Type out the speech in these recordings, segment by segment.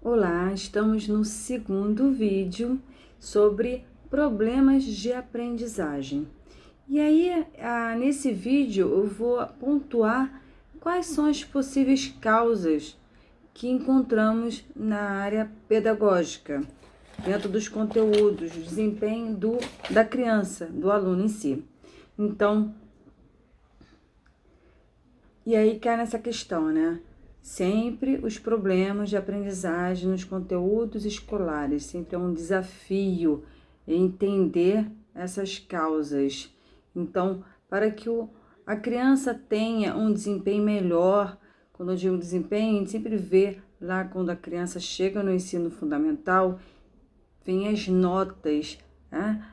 Olá, estamos no segundo vídeo sobre problemas de aprendizagem. E aí, nesse vídeo, eu vou pontuar quais são as possíveis causas que encontramos na área pedagógica, dentro dos conteúdos, do desempenho da criança, do aluno em si. Então, e aí cai nessa questão, né? Sempre os problemas de aprendizagem nos conteúdos escolares, sempre é um desafio entender essas causas. Então, para que a criança tenha um desempenho melhor, quando eu digo desempenho, a gente sempre vê lá quando a criança chega no ensino fundamental, vem as notas, né?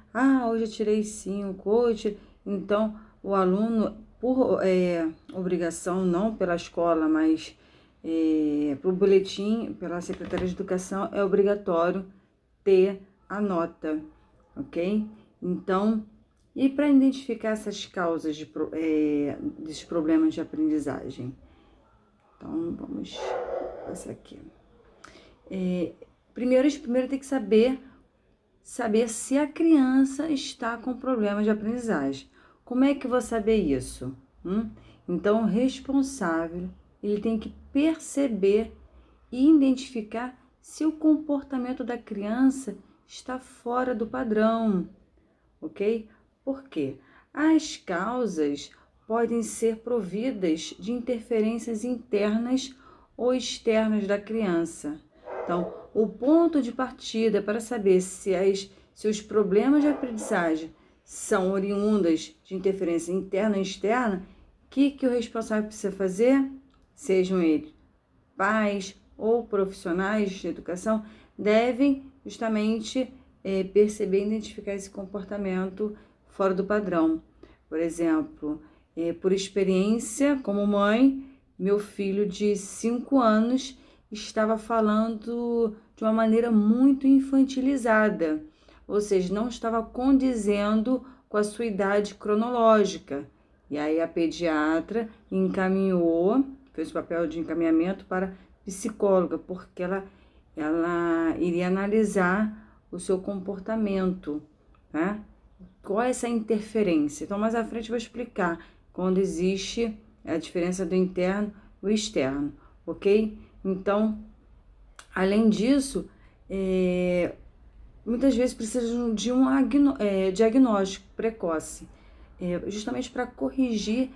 Hoje eu tirei 5, hoje... Então, o aluno, por obrigação, não pela escola, mas para o boletim, pela Secretaria de Educação, é obrigatório ter a nota, ok? Então, e para identificar essas causas desses problemas de aprendizagem? Então, vamos passar aqui. Primeiro tem que saber se a criança está com problemas de aprendizagem. Como é que eu vou saber isso? Então, o responsável, ele tem que perceber e identificar se o comportamento da criança está fora do padrão, ok? Por quê? As causas podem ser providas de interferências internas ou externas da criança. Então, o ponto de partida para saber se os problemas de aprendizagem são oriundas de interferência interna ou externa, o que o responsável precisa fazer? Sejam eles pais ou profissionais de educação, devem justamente perceber e identificar esse comportamento fora do padrão. Por exemplo, por experiência, como mãe, meu filho de 5 anos estava falando de uma maneira muito infantilizada, ou seja, não estava condizendo com a sua idade cronológica. E aí a pediatra encaminhou, fez o papel de encaminhamento para psicóloga, porque ela iria analisar o seu comportamento, né? Qual é essa interferência? Então, mais à frente eu vou explicar quando existe a diferença do interno e o externo, ok? Então, além disso, muitas vezes precisam de um diagnóstico precoce, justamente para corrigir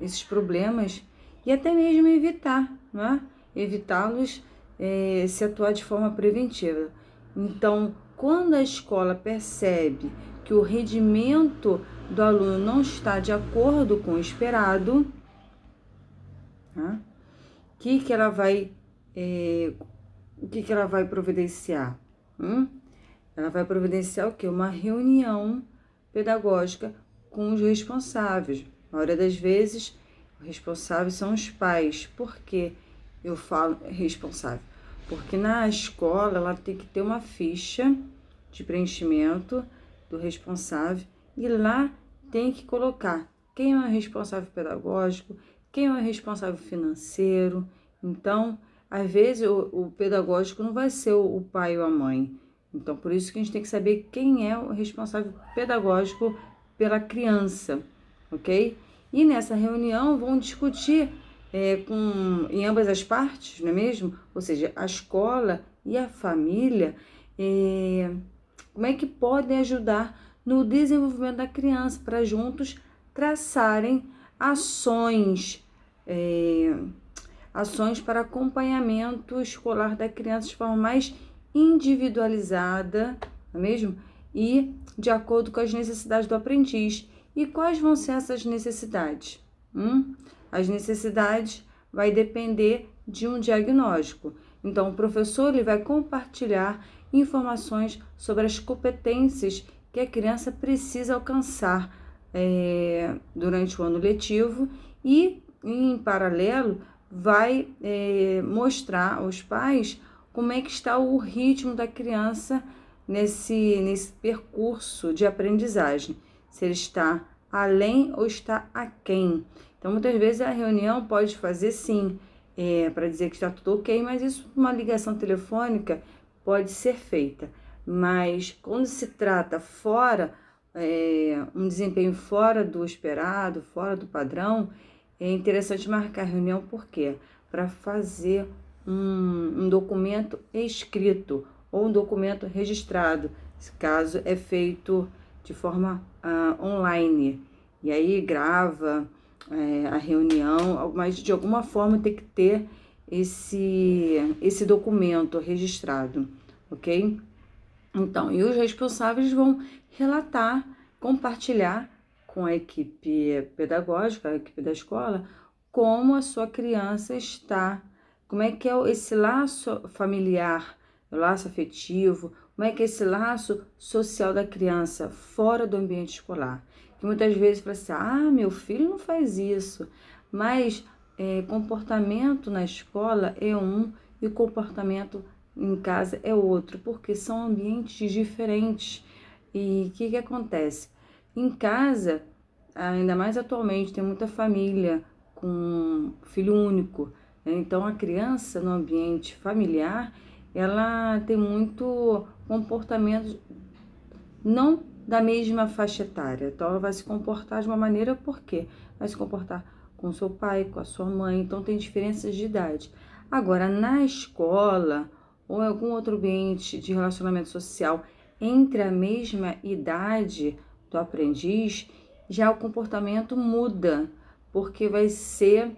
esses problemas e até mesmo evitar, né? Evitá-los se atuar de forma preventiva. Então, quando a escola percebe que o rendimento do aluno não está de acordo com o esperado, né? O que ela vai providenciar? Ela vai providenciar o quê? Uma reunião pedagógica com os responsáveis. Na maioria das vezes, os responsáveis são os pais. Por que eu falo responsável? Porque na escola ela tem que ter uma ficha de preenchimento do responsável e lá tem que colocar quem é o responsável pedagógico, quem é o responsável financeiro. Então, às vezes o pedagógico não vai ser o pai ou a mãe. Então, por isso que a gente tem que saber quem é o responsável pedagógico pela criança, ok? E nessa reunião vão discutir em ambas as partes, não é mesmo? Ou seja, a escola e a família, como é que podem ajudar no desenvolvimento da criança, para juntos traçarem ações para acompanhamento escolar da criança de forma mais individualizada, não é mesmo? E de acordo com as necessidades do aprendiz. E quais vão ser essas necessidades? As necessidades vai depender de um diagnóstico. Então, o professor ele vai compartilhar informações sobre as competências que a criança precisa alcançar durante o ano letivo e, em paralelo, vai mostrar aos pais como é que está o ritmo da criança nesse percurso de aprendizagem, se ele está além ou está aquém. Então, muitas vezes a reunião pode fazer, sim, para dizer que está tudo ok, mas isso, uma ligação telefônica pode ser feita. Mas quando se trata fora, um desempenho fora do esperado, fora do padrão, é interessante marcar reunião, por quê? Para fazer um documento escrito ou um documento registrado, esse caso é feito de forma online. E aí grava a reunião, mas de alguma forma tem que ter esse documento registrado, ok? Então, e os responsáveis vão relatar, compartilhar com a equipe pedagógica, a equipe da escola, como a sua criança está, como é que é esse laço familiar, o laço afetivo, como é que é esse laço social da criança fora do ambiente escolar. Que muitas vezes fala assim, meu filho não faz isso, mas comportamento na escola é um e o comportamento em casa é outro, porque são ambientes diferentes. E o que acontece? Em casa, ainda mais atualmente, tem muita família com filho único, né? Então a criança no ambiente familiar, ela tem muito comportamento não da mesma faixa etária. Então ela vai se comportar de uma maneira, por quê? Vai se comportar com seu pai, com a sua mãe, então tem diferenças de idade. Agora, na escola ou em algum outro ambiente de relacionamento social entre a mesma idade do aprendiz, já o comportamento muda, porque vai ser,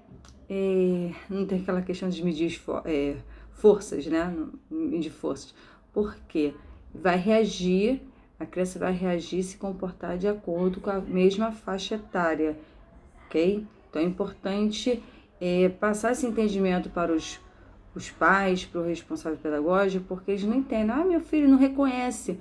não tem aquela questão de medir forças, né? Medir forças, porque a criança vai reagir e se comportar de acordo com a mesma faixa etária, ok? Então é importante passar esse entendimento para os pais, para o responsável pedagógico, porque eles não entendem. Meu filho não reconhece.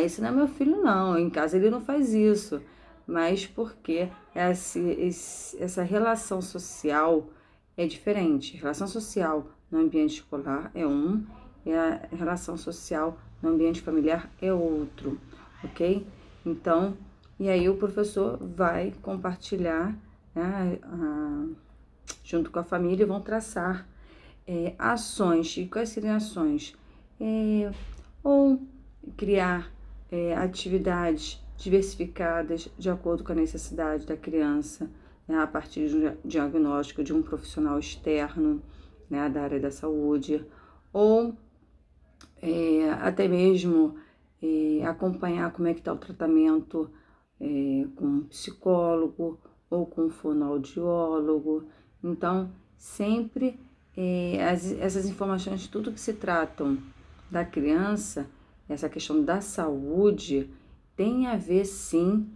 Esse não é meu filho não, em casa ele não faz isso. Mas porque essa relação social é diferente. A relação social no ambiente escolar é um, e a relação social no ambiente familiar é outro, ok? Então, e aí o professor vai compartilhar, né, junto com a família, vão traçar ações. E quais seriam ações? Ou criar atividades diversificadas de acordo com a necessidade da criança, né, a partir de um diagnóstico de um profissional externo, né, da área da saúde, ou até mesmo acompanhar como é que está o tratamento com um psicólogo ou com um fonoaudiólogo. Então, sempre essas informações, tudo que se tratam da criança, essa questão da saúde, tem a ver sim,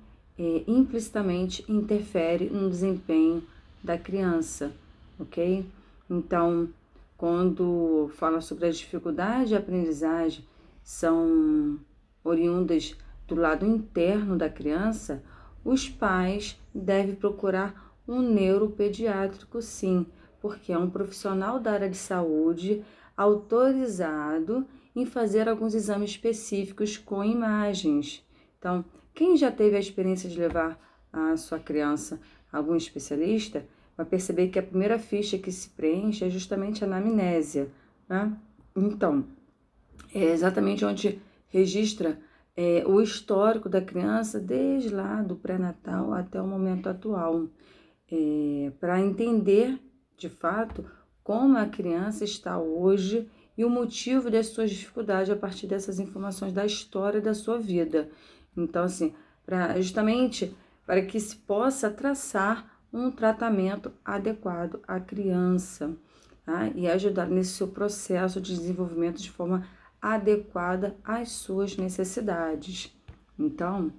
implicitamente interfere no desempenho da criança, ok? Então, quando fala sobre as dificuldades de aprendizagem, são oriundas do lado interno da criança, os pais devem procurar um neuropediátrico sim, porque é um profissional da área de saúde autorizado em fazer alguns exames específicos com imagens. Então, quem já teve a experiência de levar a sua criança a algum especialista, vai perceber que a primeira ficha que se preenche é justamente a anamnésia, né? Então, é exatamente onde registra o histórico da criança desde lá do pré-natal até o momento atual, para entender, de fato, como a criança está hoje e o motivo das suas dificuldades a partir dessas informações da história da sua vida. Então, assim, justamente para que se possa traçar um tratamento adequado à criança, tá? E ajudar nesse seu processo de desenvolvimento de forma adequada às suas necessidades. Então,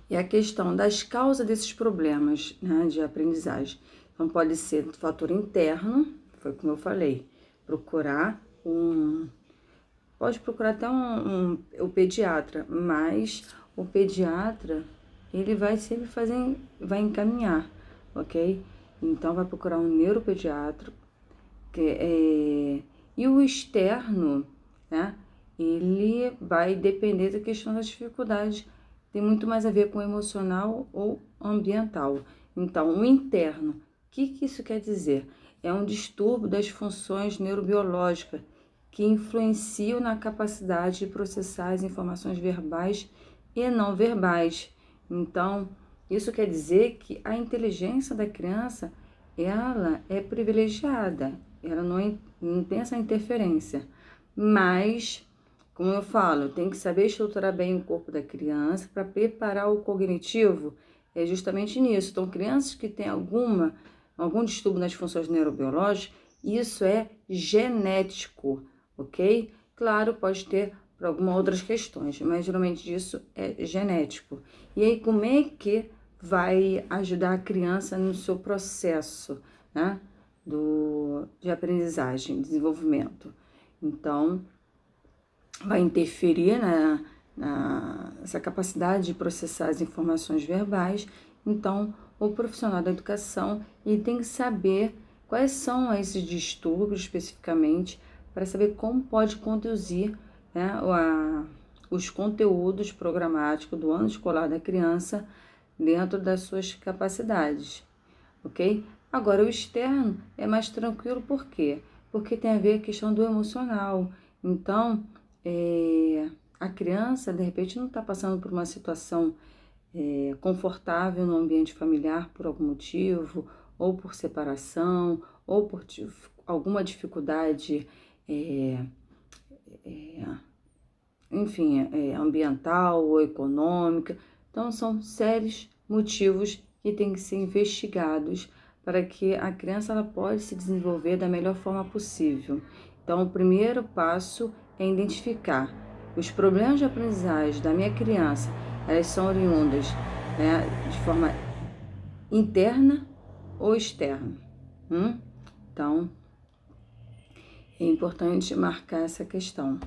e a questão das causas desses problemas, né, de aprendizagem. Então, pode ser um fator interno, foi como eu falei, pode procurar até o pediatra, mas o pediatra, ele vai sempre vai encaminhar, ok? Então, vai procurar um neuropediatra, e o externo, né, ele vai depender da questão das dificuldades, tem muito mais a ver com emocional ou ambiental. Então, o interno, o que isso quer dizer? é um distúrbio das funções neurobiológicas que influenciam na capacidade de processar as informações verbais e não verbais. Então, isso quer dizer que a inteligência da criança, ela é privilegiada, ela não tem essa interferência, mas, como eu falo, tem que saber estruturar bem o corpo da criança para preparar o cognitivo, é justamente nisso. Então, crianças que têm algum distúrbio nas funções neurobiológicas, isso é genético, ok? Claro, pode ter por algumas outras questões, mas geralmente isso é genético. E aí, como é que vai ajudar a criança no seu processo, né, de aprendizagem, desenvolvimento? Então, vai interferir nessa capacidade de processar as informações verbais. Então, o profissional da educação, ele tem que saber quais são esses distúrbios especificamente, para saber como pode conduzir, né, os conteúdos programáticos do ano escolar da criança dentro das suas capacidades, ok? Agora, o externo é mais tranquilo, por quê? Porque tem a ver com a questão do emocional. Então, a criança, de repente, não está passando por uma situação confortável no ambiente familiar por algum motivo, ou por separação, ou por alguma dificuldade, enfim, ambiental ou econômica. Então, são sérios motivos que têm que ser investigados para que a criança ela pode se desenvolver da melhor forma possível. Então, o primeiro passo é identificar os problemas de aprendizagem da minha criança, elas são oriundas, né, de forma interna ou externa. Então, é importante marcar essa questão.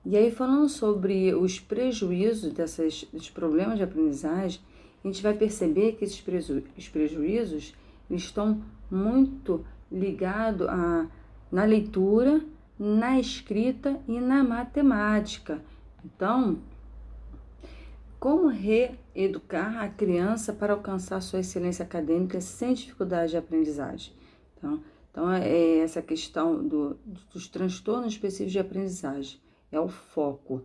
E aí, falando sobre os prejuízos desses problemas de aprendizagem, a gente vai perceber que esses prejuízos eles estão muito ligados na leitura, na escrita e na matemática. Então, como reeducar a criança para alcançar sua excelência acadêmica sem dificuldade de aprendizagem? Então é essa questão dos transtornos específicos de aprendizagem. É o foco,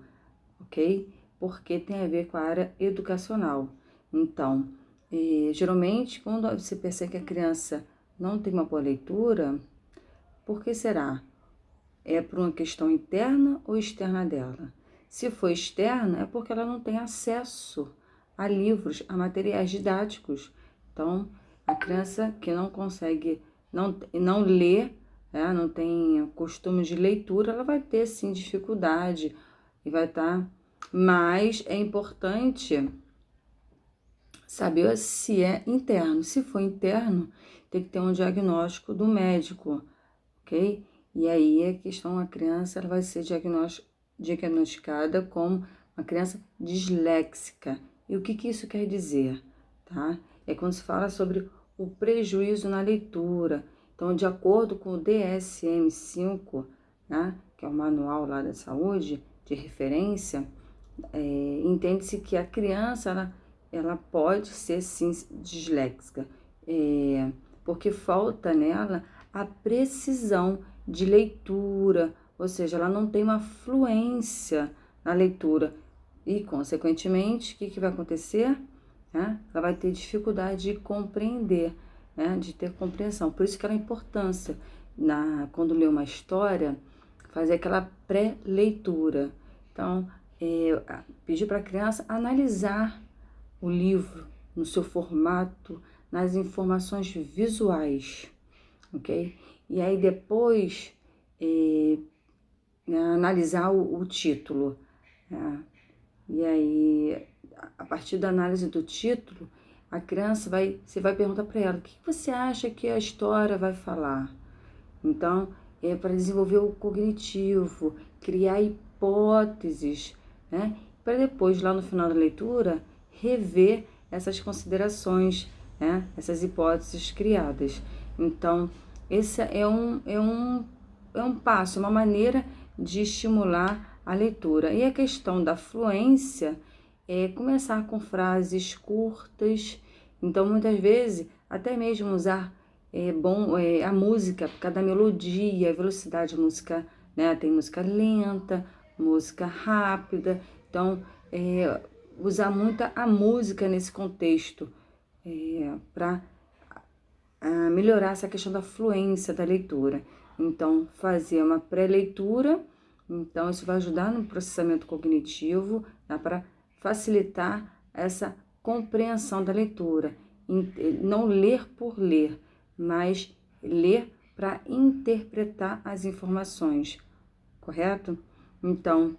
ok? Porque tem a ver com a área educacional. Então, geralmente, quando você percebe que a criança não tem uma boa leitura, por que será? É por uma questão interna ou externa dela? Se for externa, é porque ela não tem acesso a livros, a materiais didáticos. Então, a criança que não consegue, não lê, né, não tem costume de leitura, ela vai ter, sim, dificuldade e vai estar... Mas é importante saber se é interno. Se for interno, tem que ter um diagnóstico do médico, ok? E aí a questão, a criança ela vai ser diagnosticada como uma criança disléxica. E o que isso quer dizer? Tá? É quando se fala sobre o prejuízo na leitura. Então, de acordo com o DSM-5, né, que é o manual lá da saúde, de referência, entende-se que a criança ela pode ser sim disléxica, porque falta nela a precisão de leitura, ou seja, ela não tem uma fluência na leitura e, consequentemente, o que vai acontecer? Ela vai ter dificuldade de compreender, né? De ter compreensão. Por isso que ela é importância, quando lê uma história, fazer aquela pré-leitura. Então, pedir para a criança analisar o livro no seu formato, nas informações visuais, ok? E aí depois analisar o título. E aí, a partir da análise do título, a criança você vai perguntar para ela, o que você acha que a história vai falar? Então, é para desenvolver o cognitivo, criar hipóteses, né? Para depois, lá no final da leitura, rever essas considerações, né? Essas hipóteses criadas. Então, esse é um passo, uma maneira de estimular a leitura. E a questão da fluência é começar com frases curtas Então, muitas vezes, até mesmo usar a música, por causa da melodia, a velocidade, a música, né? Tem música lenta, música rápida. Então, usar muito a música nesse contexto para melhorar essa questão da fluência da leitura. Então, fazer uma pré-leitura, então isso vai ajudar no processamento cognitivo, dá para facilitar essa compreensão da leitura. Não ler por ler, mas ler para interpretar as informações, correto? Então,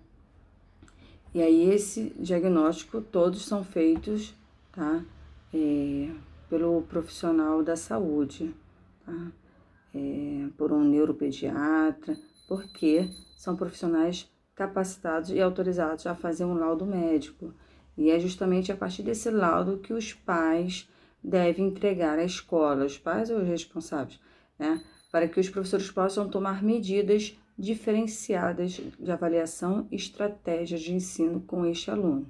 e aí esse diagnóstico todos são feitos, tá? Pelo profissional da saúde, tá? Por um neuropediatra, porque são profissionais capacitados e autorizados a fazer um laudo médico. E é justamente a partir desse laudo que os pais devem entregar à escola, os pais ou os responsáveis, né? Para que os professores possam tomar medidas diferenciadas de avaliação e estratégias de ensino com este aluno.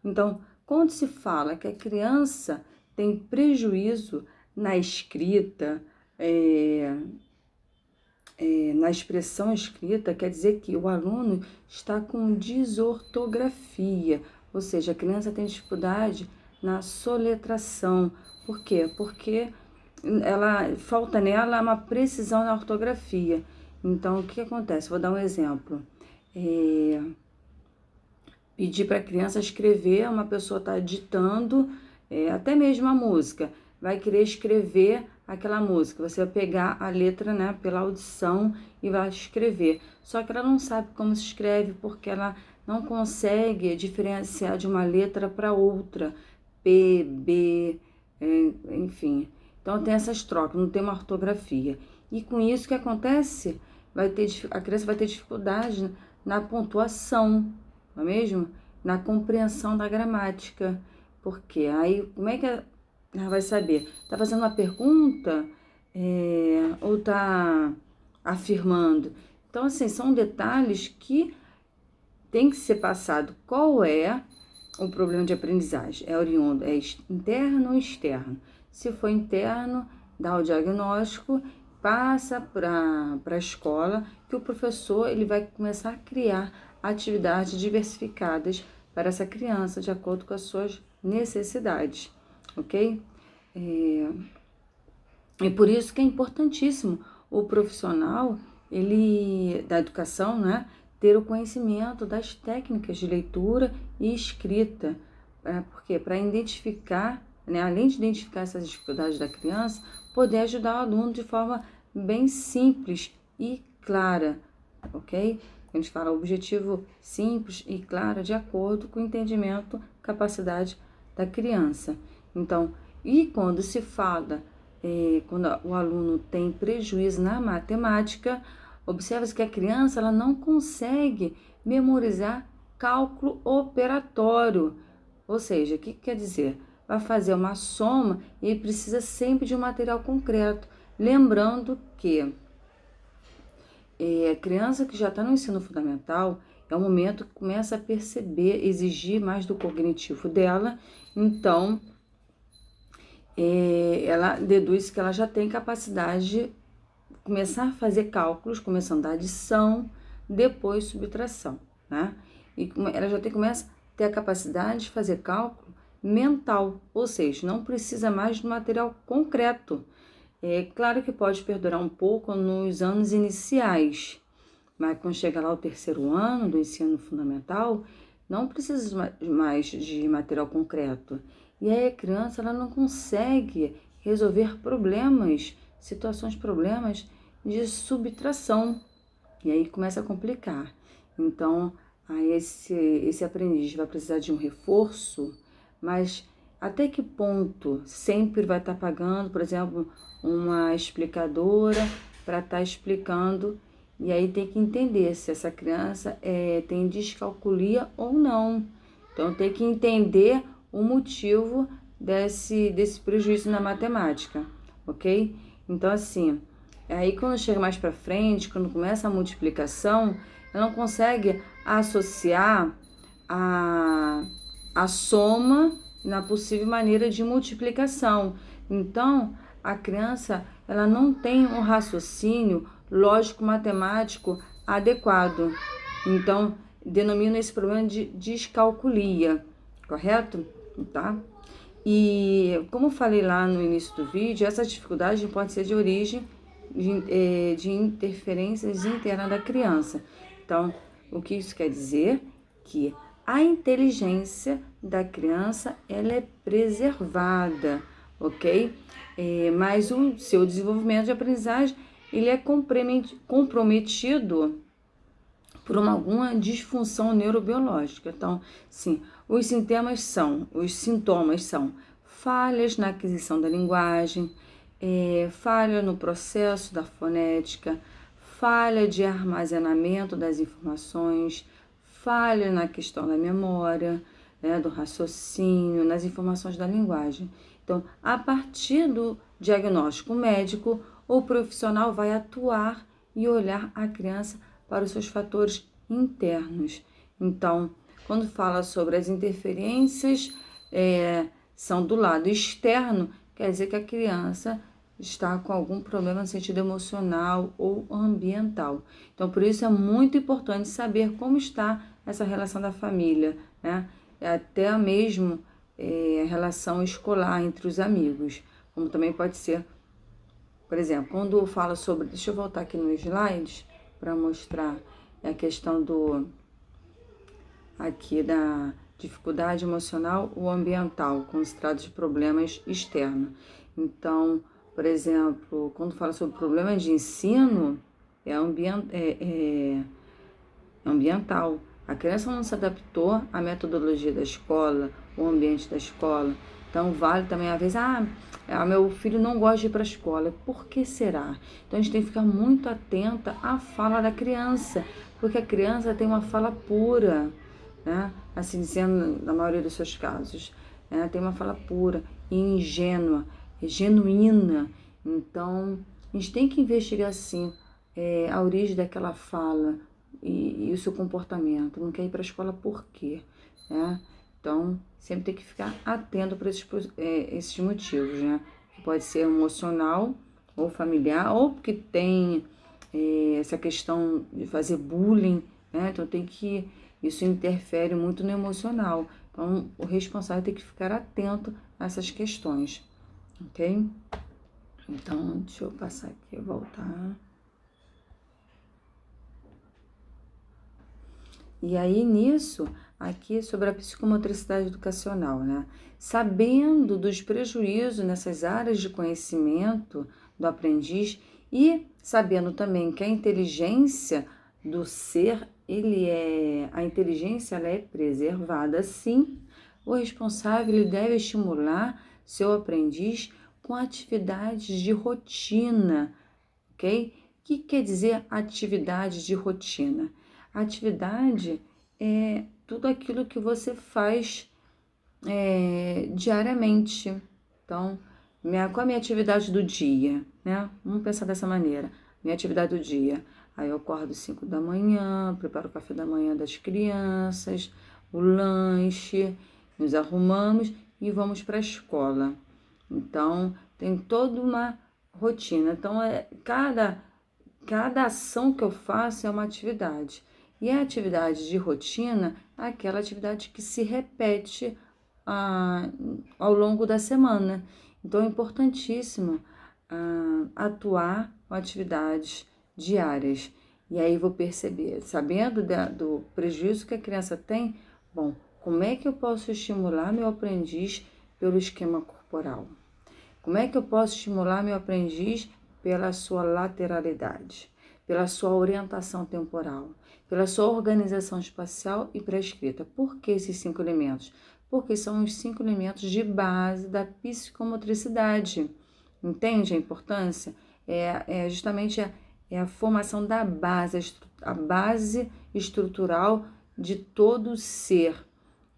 Então, quando se fala que a criança tem prejuízo na escrita, na expressão escrita, quer dizer que o aluno está com desortografia, ou seja, a criança tem dificuldade na soletração. Por quê? Porque falta nela uma precisão na ortografia. Então, o que acontece? Vou dar um exemplo. Pedir para a criança escrever, uma pessoa está ditando, até mesmo a música, vai querer escrever aquela música, você vai pegar a letra, né, pela audição e vai escrever. Só que ela não sabe como se escreve, porque ela não consegue diferenciar de uma letra para outra, P, B, enfim. Então tem essas trocas, não tem uma ortografia. E com isso o que acontece? A criança vai ter dificuldade na pontuação, não é mesmo? Na compreensão da gramática. Porque aí, como é que ela vai saber? Está fazendo uma pergunta ou está afirmando? Então, assim, são detalhes que tem que ser passado. Qual é o problema de aprendizagem? É oriundo, é interno ou externo? Se for interno, dá o diagnóstico, passa para a escola, que o professor ele vai começar a criar atividades diversificadas para essa criança, de acordo com as suas necessidades, ok? E por isso que é importantíssimo o profissional da educação, né, ter o conhecimento das técnicas de leitura e escrita, porque para identificar, né, além de identificar essas dificuldades da criança, poder ajudar o aluno de forma bem simples e clara, ok? A gente fala objetivo simples e claro, de acordo com o entendimento, capacidade da criança. Então, e quando se fala, quando o aluno tem prejuízo na matemática, observa-se que a criança ela não consegue memorizar cálculo operatório. Ou seja, o que quer dizer? Vai fazer uma soma e precisa sempre de um material concreto. Lembrando que a criança que já está no ensino fundamental, é o momento que começa a perceber, exigir mais do cognitivo dela, então ela deduz que ela já tem capacidade de começar a fazer cálculos, começando da adição, depois subtração, né? E ela já começa a ter a capacidade de fazer cálculo mental, ou seja, não precisa mais de material concreto. É claro que pode perdurar um pouco nos anos iniciais, mas quando chega lá o terceiro ano do ensino fundamental, não precisa mais de material concreto. E aí a criança ela não consegue resolver problemas, problemas de subtração. E aí começa a complicar. Então, aí esse aprendiz vai precisar de um reforço, mas até que ponto sempre vai estar pagando, por exemplo, uma explicadora para estar explicando, e aí tem que entender se essa criança tem descalculia ou não. Então tem que entender o motivo desse prejuízo na matemática, ok? Então assim, aí quando chega mais para frente, quando começa a multiplicação, ela não consegue associar a soma na possível maneira de multiplicação. Então, a criança, ela não tem um raciocínio lógico-matemático adequado. Então, denomina esse problema de descalculia, correto? Tá? E, como falei lá no início do vídeo, essa dificuldade pode ser de origem de interferências internas da criança. Então, o que isso quer dizer? Que a inteligência da criança, ela é preservada, ok? Mas o seu desenvolvimento de aprendizagem, ele é comprometido por alguma disfunção neurobiológica. Então, sim, os sintomas são falhas na aquisição da linguagem, falha no processo da fonética, falha de armazenamento das informações, falha na questão da memória, do raciocínio, nas informações da linguagem. Então, a partir do diagnóstico médico, o profissional vai atuar e olhar a criança para os seus fatores internos. Então, quando fala sobre as interferências, são do lado externo, quer dizer que a criança está com algum problema no sentido emocional ou ambiental. Então, por isso é muito importante saber como está essa relação da família, né? Até mesmo a relação escolar entre os amigos, como também pode ser, por exemplo, quando eu falo sobre, deixa eu voltar aqui no slide para mostrar a questão aqui da dificuldade emocional ou ambiental, considerado de problemas externos. Então, por exemplo, quando fala sobre problema de ensino, é ambiental. A criança não se adaptou à metodologia da escola, o ambiente da escola. Então, vale também, às vezes, meu filho não gosta de ir para a escola. Por que será? Então, a gente tem que ficar muito atenta à fala da criança, porque a criança tem uma fala pura, né? Assim dizendo, na maioria dos seus casos, né? Tem uma fala pura e ingênua, genuína. Então, a gente tem que investigar, assim, a origem daquela fala e o seu comportamento. Não quer ir para a escola por quê? Né? Então, sempre tem que ficar atento para esses motivos, né? Que pode ser emocional ou familiar, ou porque tem essa questão de fazer bullying, né? Então, isso interfere muito no emocional. Então, o responsável tem que ficar atento a essas questões, ok? Então, deixa eu passar aqui e voltar. E aí, nisso, aqui sobre a psicomotricidade educacional, né? Sabendo dos prejuízos nessas áreas de conhecimento do aprendiz e sabendo também que a inteligência do ser, a inteligência ela é preservada, sim, o responsável ele deve estimular seu aprendiz com atividades de rotina, ok? O que quer dizer atividade de rotina? Atividade é tudo aquilo que você faz diariamente. Então, qual é a minha atividade do dia, né? Vamos pensar dessa maneira. Minha atividade do dia. Aí eu acordo 5 da manhã, preparo o café da manhã das crianças, o lanche, nos arrumamos e vamos para a escola. Então, tem toda uma rotina. Então, cada ação que eu faço é uma atividade. E a atividade de rotina é aquela atividade que se repete ao longo da semana. Então, é importantíssimo atuar com atividades diárias. E aí vou perceber, sabendo do prejuízo que a criança tem, bom, como é que eu posso estimular meu aprendiz pelo esquema corporal? Como é que eu posso estimular meu aprendiz pela sua lateralidade, pela sua orientação temporal, pela sua organização espacial e pré-escrita? Por que esses 5 elementos? Porque são os 5 elementos de base da psicomotricidade. Entende a importância? Justamente a formação da base, a base estrutural de todo ser.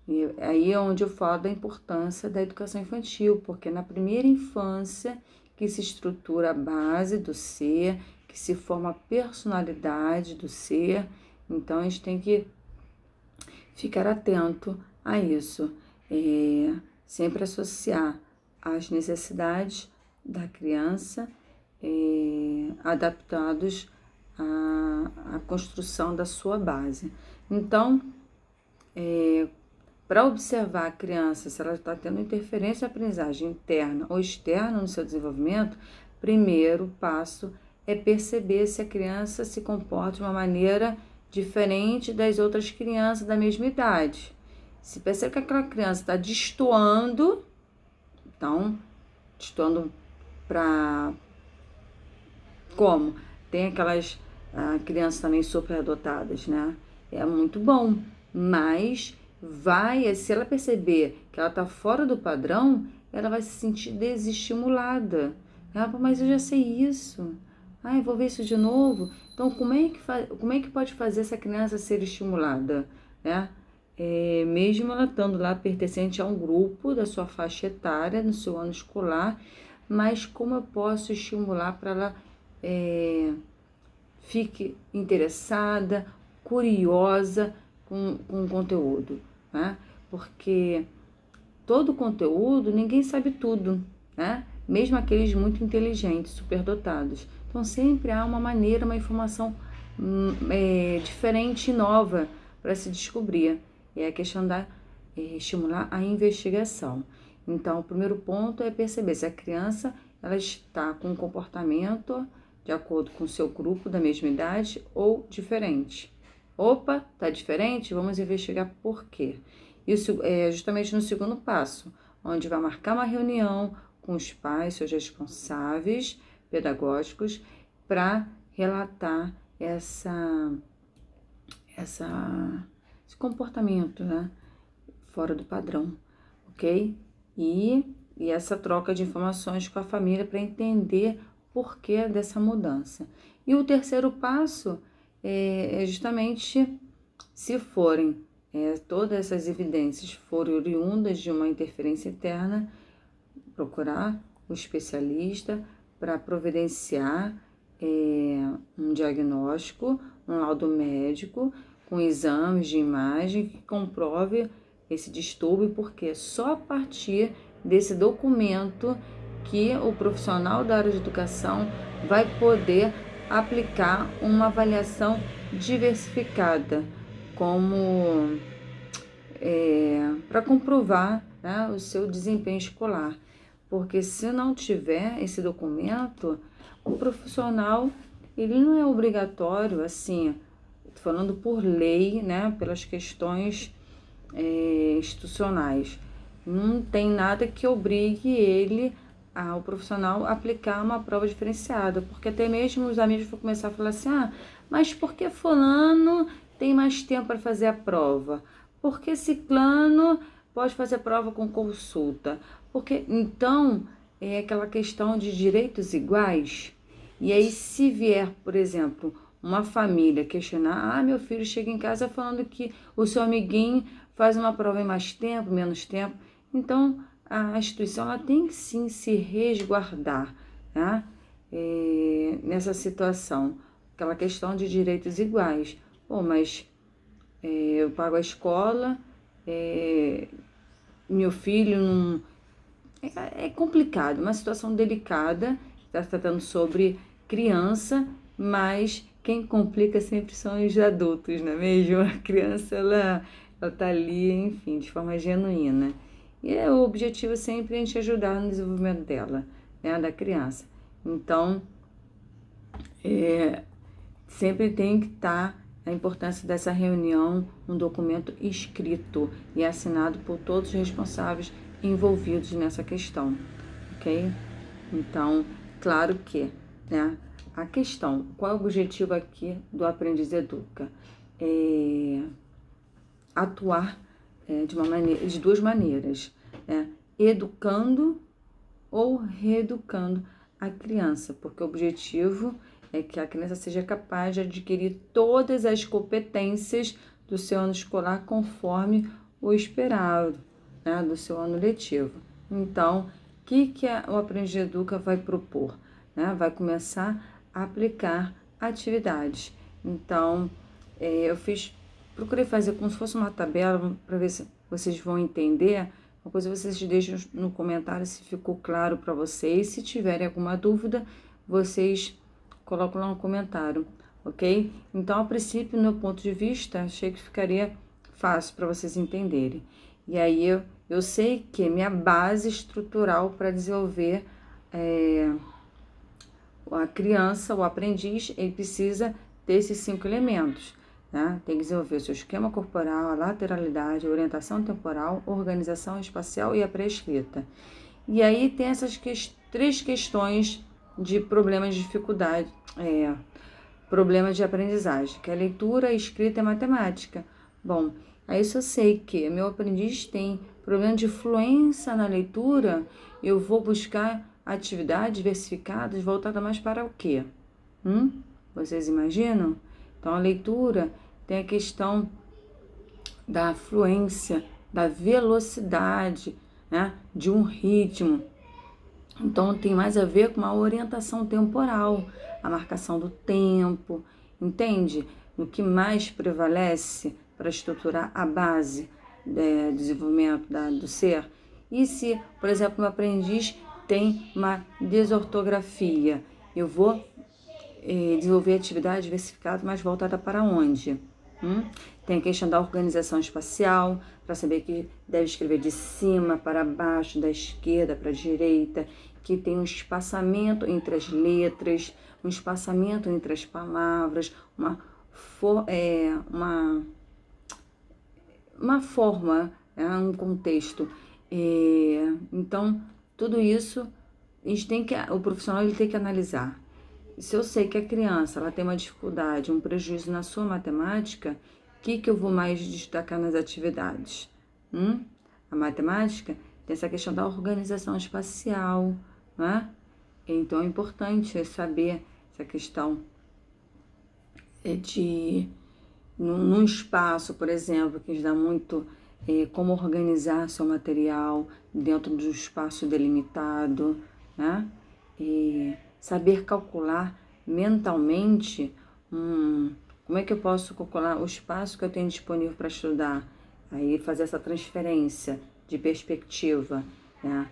E aí é onde eu falo da importância da educação infantil, porque é na primeira infância que se estrutura a base do ser, que se forma a personalidade do ser. Então, a gente tem que ficar atento a isso. sempre associar as necessidades da criança, adaptados à construção da sua base. Então, para observar a criança, se ela está tendo interferência de aprendizagem interna ou externa no seu desenvolvimento, primeiro passo é perceber se a criança se comporta de uma maneira diferente das outras crianças da mesma idade. Se percebe que aquela criança está destoando, então, destoando para... Como? Tem aquelas crianças também superadotadas, né? É muito bom, mas se ela perceber que ela está fora do padrão, ela vai se sentir desestimulada. Mas eu já sei isso. Eu vou ver isso de novo. Então, como é que pode fazer essa criança ser estimulada, né? Mesmo ela estando lá pertencente a um grupo da sua faixa etária, no seu ano escolar, mas como eu posso estimular para ela fique interessada, curiosa com o conteúdo, né? Porque todo conteúdo, ninguém sabe tudo, né? Mesmo aqueles muito inteligentes, superdotados. Então, sempre há uma maneira, uma informação diferente e nova para se descobrir. É a questão da estimular a investigação. Então, o primeiro ponto é perceber se a criança ela está com um comportamento de acordo com o seu grupo da mesma idade ou diferente. Opa, tá diferente? Vamos investigar por quê. Isso é justamente no segundo passo, onde vai marcar uma reunião com os pais, seus responsáveis pedagógicos, para relatar esse comportamento, né, fora do padrão, ok? E essa troca de informações com a família para entender o porquê dessa mudança. E o terceiro passo é justamente, se forem todas essas evidências forem oriundas de uma interferência interna, procurar o especialista para providenciar um diagnóstico, um laudo médico, com exames de imagem que comprove esse distúrbio, porque é só a partir desse documento que o profissional da área de educação vai poder aplicar uma avaliação diversificada, como para comprovar, né, o seu desempenho escolar. Porque se não tiver esse documento, o profissional ele não é obrigatório, assim, falando por lei, né, pelas questões institucionais. Não tem nada que obrigue o profissional a aplicar uma prova diferenciada, porque até mesmo os amigos vão começar a falar assim, mas por que fulano tem mais tempo para fazer a prova? Por que ciclano pode fazer a prova com consulta? Porque, então, é aquela questão de direitos iguais. E aí, se vier, por exemplo, uma família questionar, meu filho chega em casa falando que o seu amiguinho faz uma prova em mais tempo, menos tempo. Então, a instituição ela tem que sim se resguardar, né? Nessa situação. Aquela questão de direitos iguais. Mas eu pago a escola, meu filho não... É complicado, uma situação delicada, está tratando sobre criança, mas quem complica sempre são os adultos, não é mesmo? A criança, ela tá ali, enfim, de forma genuína. E o objetivo sempre é a gente ajudar no desenvolvimento dela, né, da criança. Então, sempre tem que estar a importância dessa reunião, um documento escrito e assinado por todos os responsáveis envolvidos nessa questão, ok? Então, claro que, né, a questão, qual é o objetivo aqui do Aprendiz Educa? Atuar de duas maneiras, né? Educando ou reeducando a criança, porque o objetivo é que a criança seja capaz de adquirir todas as competências do seu ano escolar conforme o esperado, né, do seu ano letivo. Então, o que o Aprendiz Educa vai propor? Né? Vai começar a aplicar atividades. Então, procurei fazer como se fosse uma tabela para ver se vocês vão entender Uma coisa vocês deixam no comentário se ficou claro para vocês. Se tiverem alguma dúvida, vocês colocam lá no comentário, ok? Então, a princípio, no meu ponto de vista, achei que ficaria fácil para vocês entenderem. E aí, eu sei que minha base estrutural para desenvolver a criança, o aprendiz, ele precisa ter esses 5 elementos. Né? Tem que desenvolver o seu esquema corporal, a lateralidade, a orientação temporal, organização espacial e a pré-escrita. E aí tem essas 3 questões de problemas de dificuldade, problemas de aprendizagem, que é leitura, escrita e matemática. Bom, aí se eu sei que meu aprendiz tem problema de fluência na leitura, eu vou buscar atividades diversificadas voltadas mais para o quê? Vocês imaginam? Então, a leitura tem a questão da fluência, da velocidade, né? De um ritmo. Então, tem mais a ver com a orientação temporal, a marcação do tempo, entende? O que mais prevalece para estruturar a base do desenvolvimento do ser. E se, por exemplo, um aprendiz tem uma desortografia, eu vou desenvolver atividade diversificada, mas voltada para onde? Tem a questão da organização espacial, para saber que deve escrever de cima para baixo, da esquerda para a direita, que tem um espaçamento entre as letras, um espaçamento entre as palavras, uma forma, um contexto. Então, tudo isso o profissional ele tem que analisar. Se eu sei que a criança ela tem uma dificuldade, um prejuízo na sua matemática, o que eu vou mais destacar nas atividades? A matemática tem essa questão da organização espacial, né? Então é importante saber essa questão num espaço, por exemplo, que nos dá muito como organizar seu material dentro do espaço delimitado, né? E saber calcular mentalmente como é que eu posso calcular o espaço que eu tenho disponível para estudar, aí fazer essa transferência de perspectiva, né?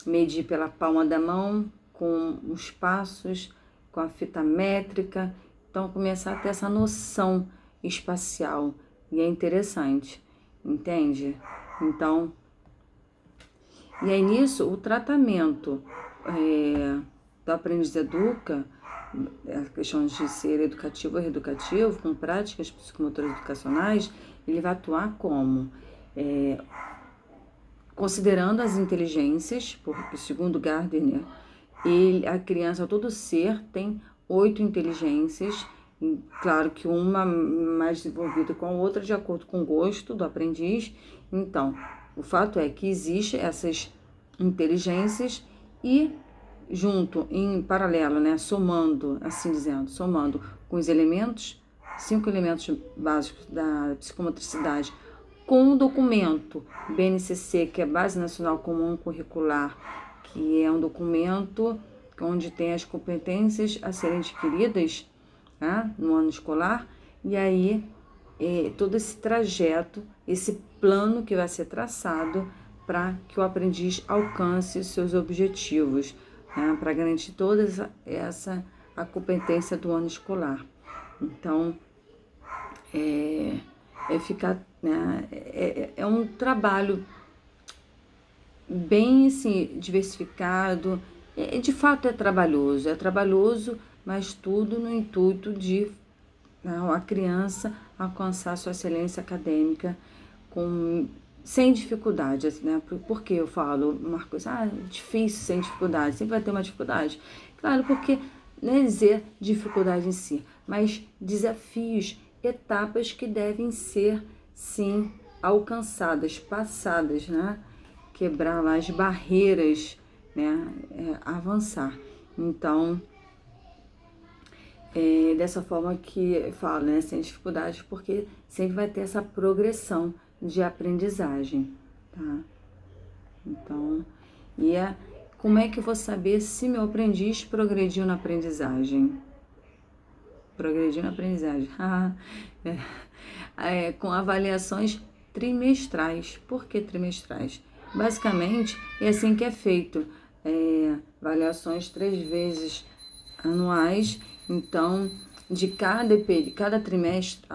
Medir pela palma da mão com os passos, com a fita métrica, então começar a ter essa noção espacial, e é interessante, entende? Então, e aí nisso o tratamento do Aprendiz Educa, a questão de ser educativo ou reeducativo, com práticas psicomotoras educacionais, ele vai atuar como? Considerando as inteligências, porque segundo Gardner, a criança, todo ser, tem 8 inteligências, claro que uma mais desenvolvida com a outra, de acordo com o gosto do aprendiz. Então, o fato é que existem essas inteligências e junto, em paralelo, né, somando com os elementos, 5 elementos básicos da psicomotricidade, com o documento BNCC, que é Base Nacional Comum Curricular, que é um documento onde tem as competências a serem adquiridas, né, no ano escolar, e aí todo esse trajeto, esse plano que vai ser traçado para que o aprendiz alcance os seus objetivos, né, para garantir toda a competência do ano escolar. Então, é um trabalho bem assim, diversificado. De fato é trabalhoso, mas tudo no intuito de a criança alcançar sua excelência acadêmica sem dificuldades, né? Por que eu falo, Marcos, difícil sem dificuldade, sempre vai ter uma dificuldade. Claro, porque não é dizer dificuldade em si, mas desafios, etapas que devem ser, sim, alcançadas, passadas, né? Quebrar lá as barreiras, né? Avançar. Então, dessa forma que eu falo, né? Sem dificuldades, porque sempre vai ter essa progressão de aprendizagem, tá? Então, como é que eu vou saber se meu aprendiz progrediu na aprendizagem? Progrediu na aprendizagem. Com avaliações trimestrais. Por que trimestrais? Basicamente, é assim que é feito. Avaliações 3 vezes anuais. Então, de cada trimestre,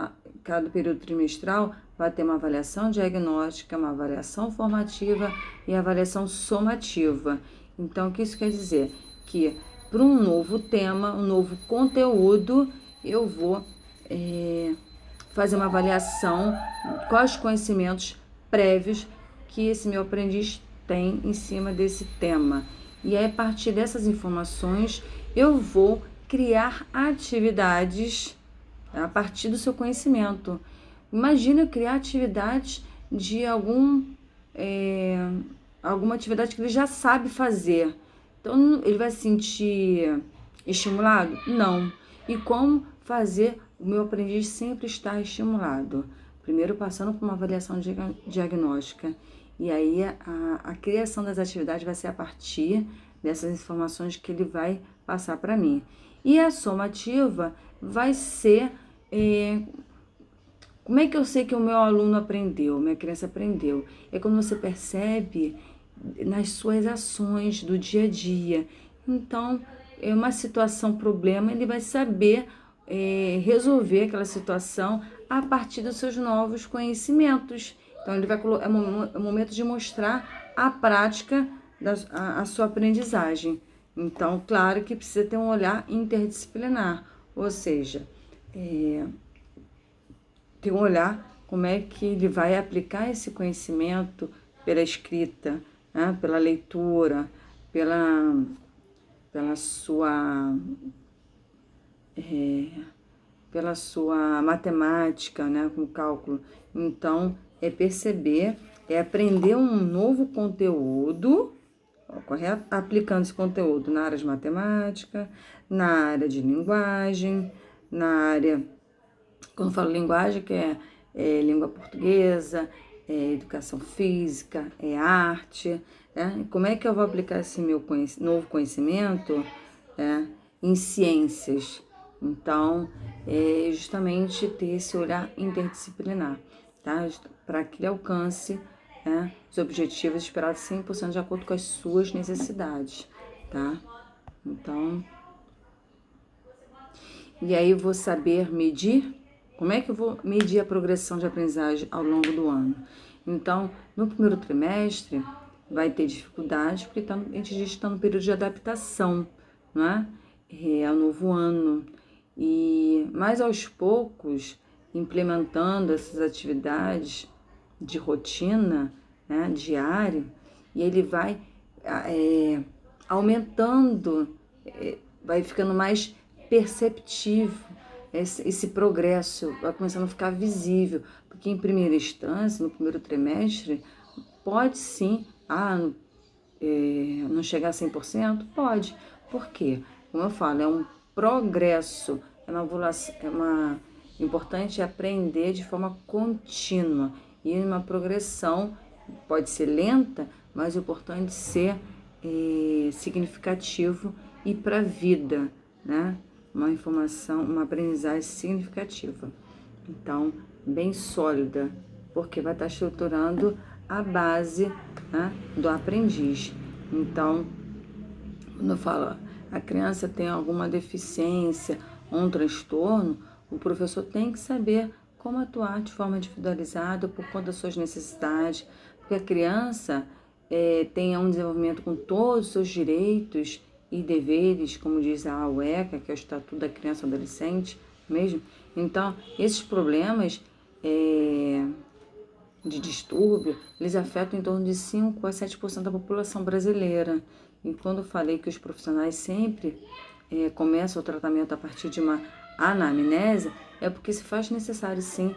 cada período trimestral, vai ter uma avaliação diagnóstica, uma avaliação formativa e avaliação somativa. Então, o que isso quer dizer? Que para um novo tema, um novo conteúdo, eu vou fazer uma avaliação, quais conhecimentos prévios que esse meu aprendiz tem em cima desse tema. E aí, a partir dessas informações, eu vou criar atividades a partir do seu conhecimento. Imagina eu criar atividades de alguma atividade que ele já sabe fazer. Então, ele vai se sentir estimulado? Não. E como fazer o meu aprendiz sempre estar estimulado? Primeiro, passando por uma avaliação diagnóstica. E aí, a criação das atividades vai ser a partir dessas informações que ele vai passar para mim. E a somativa vai ser... como é que eu sei que o meu aluno aprendeu, minha criança aprendeu? É quando você percebe nas suas ações do dia a dia. Então, é uma situação, problema, ele vai saber resolver aquela situação a partir dos seus novos conhecimentos. Então, ele vai é o momento de mostrar a prática a sua aprendizagem. Então, claro que precisa ter um olhar interdisciplinar, ou seja, ter um olhar como é que ele vai aplicar esse conhecimento pela escrita, né, pela leitura, pela sua matemática, né, com cálculo. Então, é perceber, é aprender um novo conteúdo, correto? Aplicando esse conteúdo na área de matemática, na área de linguagem, na área, quando eu falo linguagem, que é língua portuguesa, educação física, arte, né? Como é que eu vou aplicar esse meu novo conhecimento em ciências? Então, justamente ter esse olhar interdisciplinar, tá? Para que ele alcance os objetivos esperados 100% de acordo com as suas necessidades, tá? Então, e aí eu vou saber medir. Como é que eu vou medir a progressão de aprendizagem ao longo do ano? Então, no primeiro trimestre, vai ter dificuldade, porque a gente está no período de adaptação, não é? É o novo ano. Mas aos poucos, implementando essas atividades de rotina, né, diária, e ele vai aumentando, vai ficando mais perceptível, esse progresso vai começando a ficar visível, porque em primeira instância, no primeiro trimestre, pode sim, não chegar a 100%? Pode. Por quê? Como eu falo, é um progresso, importante aprender de forma contínua, e uma progressão pode ser lenta, mas o importante é ser significativo e para a vida, né? Uma aprendizagem significativa. Então, bem sólida, porque vai estar estruturando a base, né, do aprendiz. Então, quando eu falo, a criança tem alguma deficiência ou um transtorno, o professor tem que saber como atuar de forma individualizada por conta das suas necessidades, porque a criança tenha um desenvolvimento com todos os seus direitos e deveres, como diz a UECA, que é o Estatuto da Criança e Adolescente mesmo. Então, esses problemas de distúrbio, eles afetam em torno de 5 a 7% da população brasileira. E quando eu falei que os profissionais sempre começam o tratamento a partir de uma anamnese, é porque se faz necessário, sim,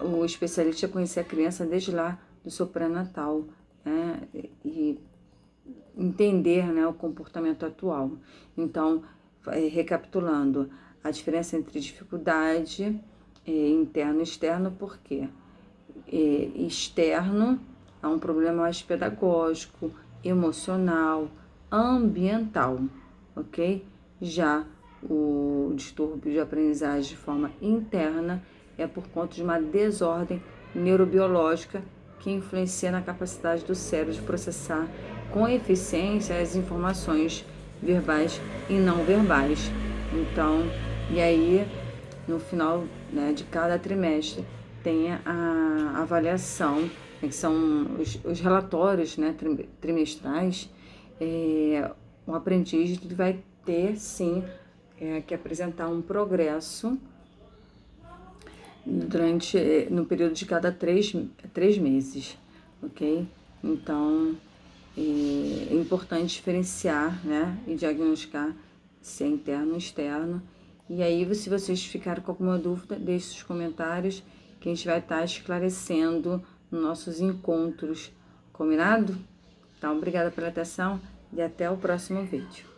o especialista conhecer a criança desde lá do seu pré-natal, e entender, né, o comportamento atual. Então, recapitulando, a diferença entre dificuldade interno e externo, por quê? Externo há um problema mais pedagógico, emocional, ambiental, ok? Já o distúrbio de aprendizagem de forma interna é por conta de uma desordem neurobiológica que influencia na capacidade do cérebro de processar com eficiência as informações verbais e não verbais. Então, e aí, no final, né, de cada trimestre, tem a avaliação, né, que são os relatórios, né, trimestrais. O aprendiz vai ter, sim, que apresentar um progresso no período de cada três meses, ok? Então, é importante diferenciar, né, e diagnosticar se é interno ou externo. E aí, se vocês ficaram com alguma dúvida, deixe os comentários que a gente vai estar esclarecendo nos nossos encontros, combinado? Então, obrigada pela atenção e até o próximo vídeo.